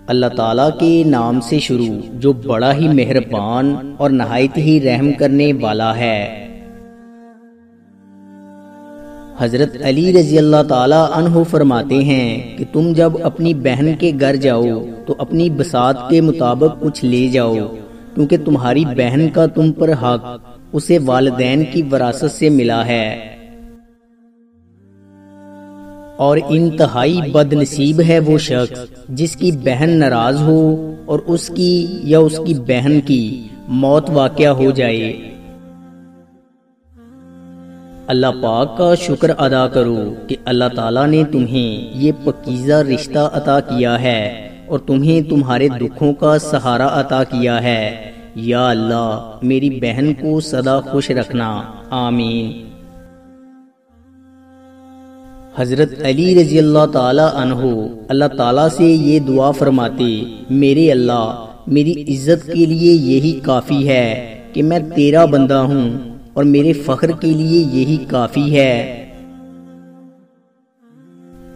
اللہ تعالیٰ کے نام سے شروع جو بڑا ہی مہربان اور نہایت ہی رحم کرنے والا ہے۔ حضرت علی رضی اللہ تعالیٰ عنہ فرماتے ہیں کہ تم جب اپنی بہن کے گھر جاؤ تو اپنی بساط کے مطابق کچھ لے جاؤ، کیونکہ تمہاری بہن کا تم پر حق اسے والدین کی وراثت سے ملا ہے، اور انتہائی بد نصیب ہے وہ شخص جس کی بہن ناراض ہو اور اس کی یا اس کی بہن کی موت واقع ہو جائے۔ اللہ پاک کا شکر ادا کرو کہ اللہ تعالیٰ نے تمہیں یہ پاکیزہ رشتہ عطا کیا ہے اور تمہیں تمہارے دکھوں کا سہارا عطا کیا ہے۔ یا اللہ میری بہن کو سدا خوش رکھنا، آمین۔ حضرت علی رضی اللہ تعالیٰ عنہ اللہ تعالیٰ سے یہ دعا فرماتے، میرے اللہ میری عزت کے لیے یہی کافی ہے کہ میں تیرا بندہ ہوں، اور میرے فخر کے لیے یہی کافی ہے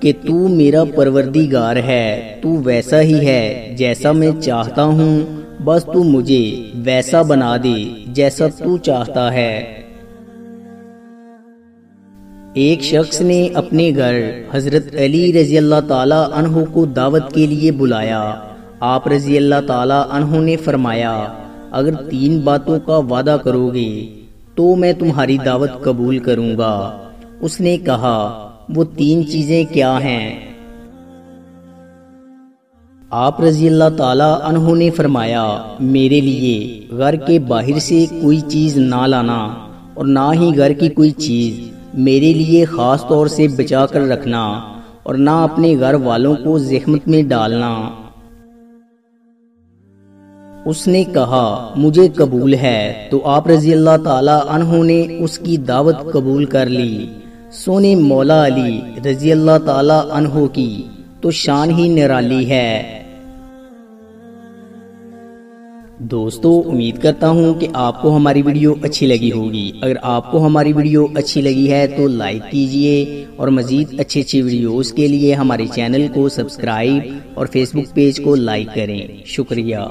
کہ تو میرا پروردگار ہے۔ تو ویسا ہی ہے جیسا میں چاہتا ہوں، بس تو مجھے ویسا بنا دے جیسا تو چاہتا ہے۔ ایک شخص نے اپنے گھر حضرت علی رضی اللہ تعالیٰ عنہ کو دعوت کے لیے بلایا۔ آپ رضی اللہ تعالیٰ عنہ نے فرمایا، اگر 3 باتوں کا وعدہ کرو گے تو میں تمہاری دعوت قبول کروں گا۔ اس نے کہا، وہ 3 چیزیں کیا ہیں؟ آپ رضی اللہ تعالیٰ عنہ نے فرمایا، میرے لیے گھر کے باہر سے کوئی چیز نہ لانا اور نہ ہی گھر کی کوئی چیز میرے لیے خاص طور سے بچا کر رکھنا، اور نہ اپنے گھر والوں کو زحمت میں ڈالنا۔ اس نے کہا، مجھے قبول ہے، تو آپ رضی اللہ تعالیٰ عنہ نے اس کی دعوت قبول کر لی۔ سونے مولا علی رضی اللہ تعالیٰ عنہ کی تو شان ہی نرالی ہے۔ دوستو، امید کرتا ہوں کہ آپ کو ہماری ویڈیو اچھی لگی ہوگی۔ اگر آپ کو ہماری ویڈیو اچھی لگی ہے تو لائک کیجئے، اور مزید اچھی ویڈیوز کے لیے ہمارے چینل کو سبسکرائب اور فیس بک پیج کو لائک کریں۔ شکریہ۔